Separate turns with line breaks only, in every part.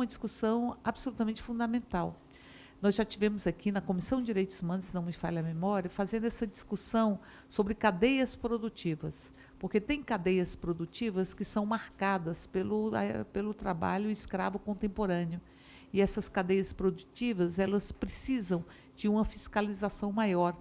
uma discussão absolutamente fundamental. Nós já tivemos aqui na Comissão de Direitos Humanos, se não me falha a memória, fazendo essa discussão sobre cadeias produtivas, porque tem cadeias produtivas que são marcadas pelo trabalho escravo contemporâneo. E essas cadeias produtivas, elas precisam de uma fiscalização maior.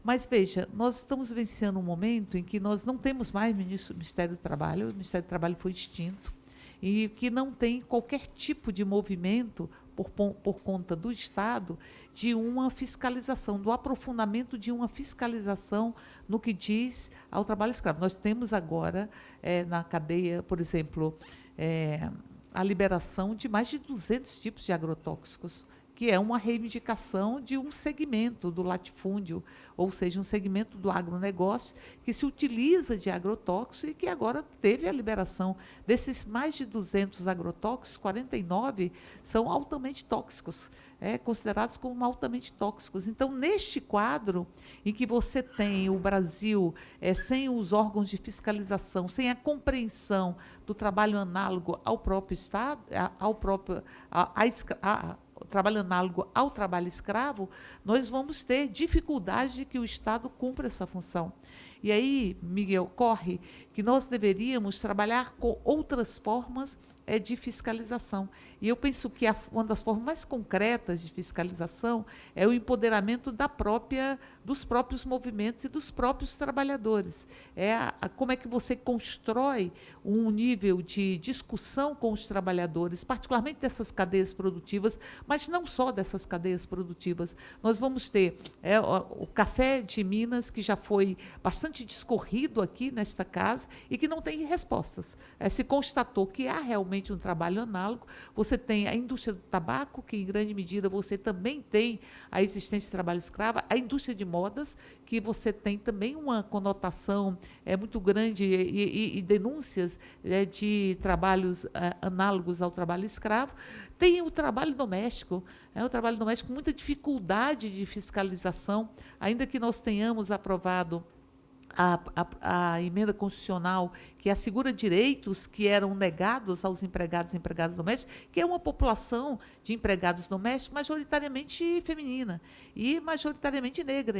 Mas, veja, nós estamos vivenciando um momento em que nós não temos mais Ministério do Trabalho, o Ministério do Trabalho foi extinto, e que não tem qualquer tipo de movimento por conta do Estado de uma fiscalização, do aprofundamento de uma fiscalização no que diz ao trabalho escravo. Nós temos agora, na cadeia, por exemplo, a liberação de mais de 200 tipos de agrotóxicos, que é uma reivindicação de um segmento do latifúndio, ou seja, um segmento do agronegócio que se utiliza de agrotóxicos e que agora teve a liberação desses mais de 200 agrotóxicos, 49 são altamente tóxicos, considerados como altamente tóxicos. Então, neste quadro em que você tem o Brasil sem os órgãos de fiscalização, sem a compreensão do trabalho análogo ao próprio Estado, trabalho análogo ao trabalho escravo, nós vamos ter dificuldade de que o Estado cumpra essa função. E aí, Miguel, ocorre que nós deveríamos trabalhar com outras formas de fiscalização. E eu penso que uma das formas mais concretas de fiscalização é o empoderamento dos próprios movimentos e dos próprios trabalhadores. Como é que você constrói um nível de discussão com os trabalhadores, particularmente dessas cadeias produtivas, mas não só dessas cadeias produtivas. Nós vamos ter o Café de Minas, que já foi bastante discorrido aqui nesta casa e que não tem respostas. Se constatou que há realmente um trabalho análogo. Você tem a indústria do tabaco, que em grande medida você também tem a existência de trabalho escravo, a indústria de modas, que você tem também uma conotação muito grande e denúncias de trabalhos análogos ao trabalho escravo. Tem o trabalho doméstico, o trabalho doméstico com muita dificuldade de fiscalização, ainda que nós tenhamos aprovado a emenda constitucional que assegura direitos que eram negados aos empregados e empregadas domésticas, que é uma população de empregados domésticos majoritariamente feminina e majoritariamente negra,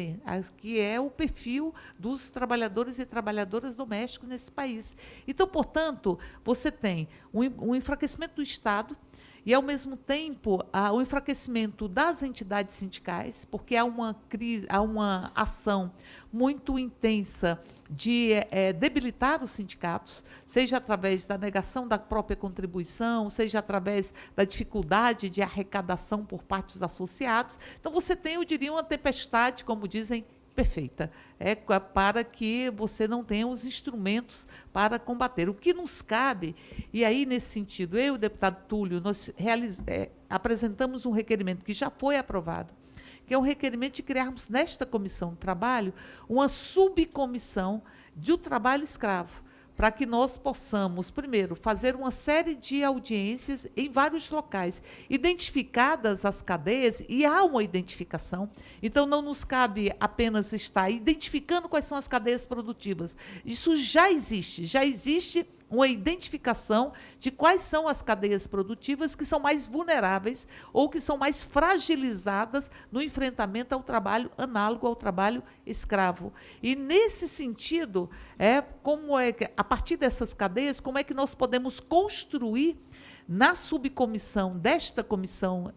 que é o perfil dos trabalhadores e trabalhadoras domésticos nesse país. Então, portanto, você tem um enfraquecimento do Estado, e, ao mesmo tempo, o enfraquecimento das entidades sindicais, porque há uma ação muito intensa de debilitar os sindicatos, seja através da negação da própria contribuição, seja através da dificuldade de arrecadação por parte dos associados. Então, você tem, eu diria, uma tempestade, como dizem, perfeita, para que você não tenha os instrumentos para combater. O que nos cabe, e aí, nesse sentido, eu e o deputado Túlio, nós apresentamos um requerimento que já foi aprovado, que é um requerimento de criarmos, nesta Comissão do Trabalho, uma subcomissão do trabalho escravo, para que nós possamos, primeiro, fazer uma série de audiências em vários locais, identificadas as cadeias, e há uma identificação, então não nos cabe apenas estar identificando quais são as cadeias produtivas. Isso já existe uma identificação de quais são as cadeias produtivas que são mais vulneráveis ou que são mais fragilizadas no enfrentamento ao trabalho análogo ao trabalho escravo. E, nesse sentido, a partir dessas cadeias, como é que nós podemos construir na subcomissão desta comissão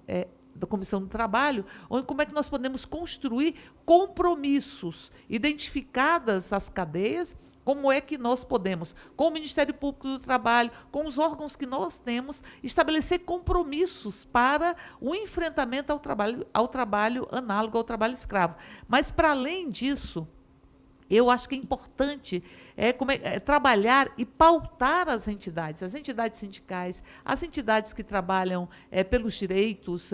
da Comissão do Trabalho, como é que nós podemos construir compromissos, identificadas as cadeias, como é que nós podemos, com o Ministério Público do Trabalho, com os órgãos que nós temos, estabelecer compromissos para o enfrentamento ao trabalho análogo ao trabalho escravo. Mas, para além disso, eu acho que é importante trabalhar e pautar as entidades sindicais, as entidades que trabalham pelos direitos,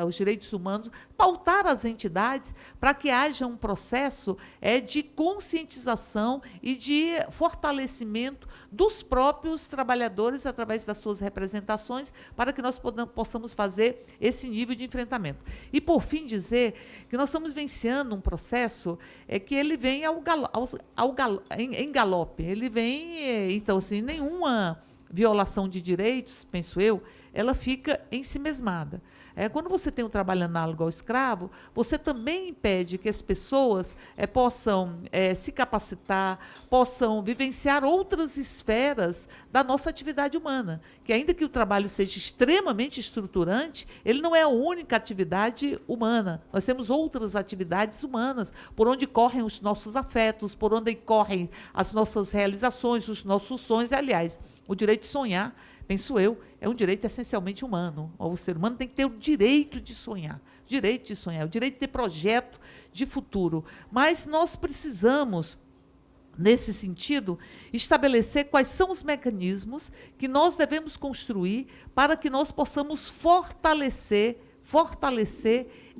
os direitos humanos, pautar as entidades para que haja um processo de conscientização e de fortalecimento dos próprios trabalhadores através das suas representações, para que nós possamos fazer esse nível de enfrentamento. E, por fim, dizer que nós estamos vivenciando um processo que ele vem em galope. Ele vem, então, assim, nenhuma violação de direitos, penso eu, ela fica ensimesmada. Quando você tem um trabalho análogo ao escravo, você também impede que as pessoas possam se capacitar, possam vivenciar outras esferas da nossa atividade humana, que ainda que o trabalho seja extremamente estruturante, ele não é a única atividade humana. Nós temos outras atividades humanas, por onde correm os nossos afetos, por onde correm as nossas realizações, os nossos sonhos. Aliás, o direito de sonhar, penso eu, é um direito essencialmente humano. O ser humano tem que ter o direito de sonhar, o direito de ter projeto de futuro. Mas nós precisamos, nesse sentido, estabelecer quais são os mecanismos que nós devemos construir para que nós possamos fortalecer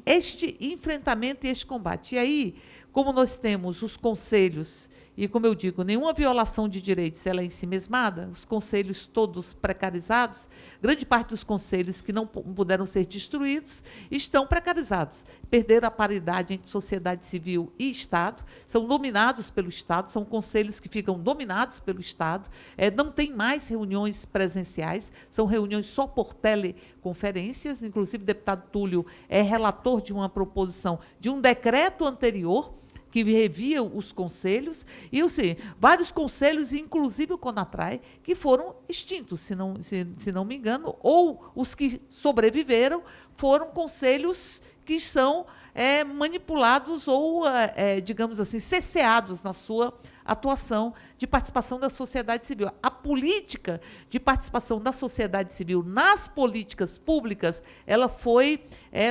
este enfrentamento e este combate. E aí, como nós temos os conselhos, e como eu digo, nenhuma violação de direitos ela é ensimesmada, os conselhos todos precarizados, grande parte dos conselhos que não puderam ser destruídos estão precarizados. Perderam a paridade entre sociedade civil e Estado, são dominados pelo Estado, são conselhos que ficam dominados pelo Estado, não tem mais reuniões presenciais, são reuniões só por teleconferências, inclusive o deputado Túlio é relator de uma proposição de um decreto anterior, que revia os conselhos, e assim, vários conselhos, inclusive o CONATRAI, que foram extintos, se não me engano, ou os que sobreviveram foram conselhos que são manipulados ou, digamos assim, cesseados na sua atuação de participação da sociedade civil. A política de participação da sociedade civil nas políticas públicas, ela foi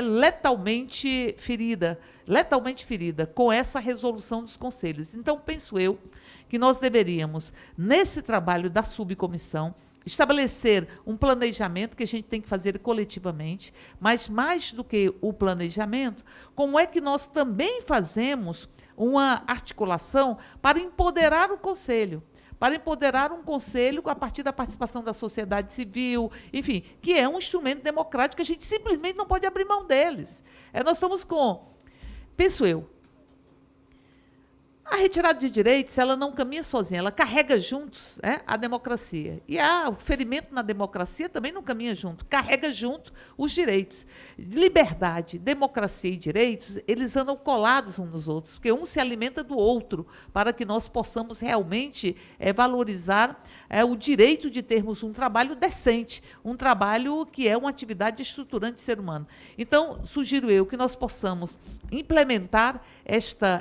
letalmente ferida com essa resolução dos conselhos. Então, penso eu que nós deveríamos, nesse trabalho da subcomissão, estabelecer um planejamento que a gente tem que fazer coletivamente, mas mais do que o planejamento, como é que nós também fazemos uma articulação para empoderar o Conselho, para empoderar um Conselho a partir da participação da sociedade civil, enfim, que é um instrumento democrático que a gente simplesmente não pode abrir mão deles. Nós estamos com, penso eu, a retirada de direitos, ela não caminha sozinha, ela carrega juntos a democracia. E o ferimento na democracia também não caminha junto, carrega junto os direitos. Liberdade, democracia e direitos, eles andam colados uns nos outros, porque um se alimenta do outro, para que nós possamos realmente valorizar o direito de termos um trabalho decente, um trabalho que é uma atividade estruturante do ser humano. Então, sugiro eu que nós possamos implementar esta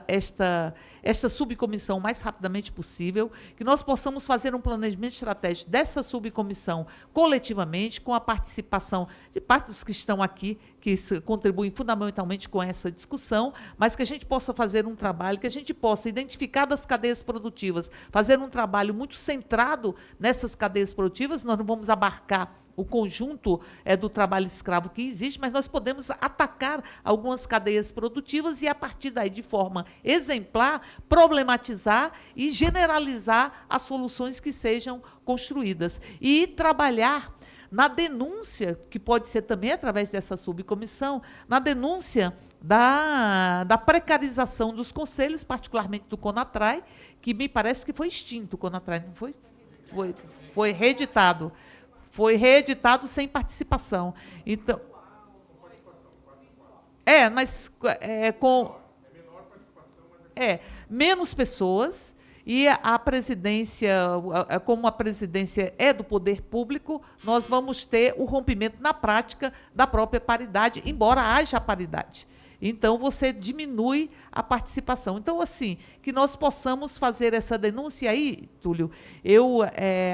subcomissão o mais rapidamente possível, que nós possamos fazer um planejamento estratégico dessa subcomissão coletivamente, com a participação de parte dos que estão aqui, que contribuem fundamentalmente com essa discussão, mas que a gente possa fazer um trabalho, que a gente possa identificar das cadeias produtivas, fazer um trabalho muito centrado nessas cadeias produtivas. Nós não vamos abarcar o conjunto do trabalho escravo que existe, mas nós podemos atacar algumas cadeias produtivas e, a partir daí, de forma exemplar, problematizar e generalizar as soluções que sejam construídas. E trabalhar na denúncia, que pode ser também através dessa subcomissão, na denúncia da precarização dos conselhos, particularmente do CONATRAI, que me parece que foi extinto o CONATRAI, não foi? Foi reeditado. Foi reeditado sem participação. Então, mas com menos pessoas, e a presidência, como a presidência é do poder público, nós vamos ter o rompimento na prática da própria paridade, embora haja paridade. Então, você diminui a participação. Então, assim, que nós possamos fazer essa denúncia aí, Túlio, eu,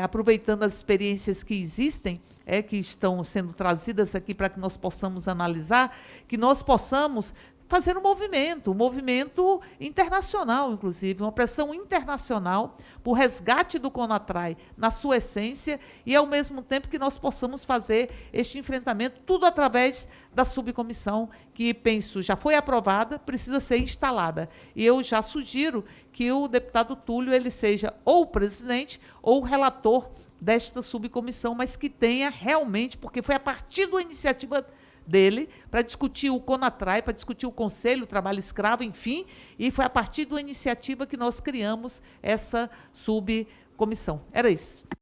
aproveitando as experiências que existem, que estão sendo trazidas aqui para que nós possamos analisar, que nós possamos fazer um movimento internacional, inclusive, uma pressão internacional por resgate do CONATRAI na sua essência e, ao mesmo tempo, que nós possamos fazer este enfrentamento, tudo através da subcomissão, que, penso, já foi aprovada, precisa ser instalada. E eu já sugiro que o deputado Túlio ele seja ou o presidente ou o relator desta subcomissão, mas que tenha realmente, porque foi a partir da iniciativa dele, para discutir o CONATRAI, para discutir o Conselho, o Trabalho Escravo, enfim, e foi a partir da iniciativa que nós criamos essa subcomissão. Era isso.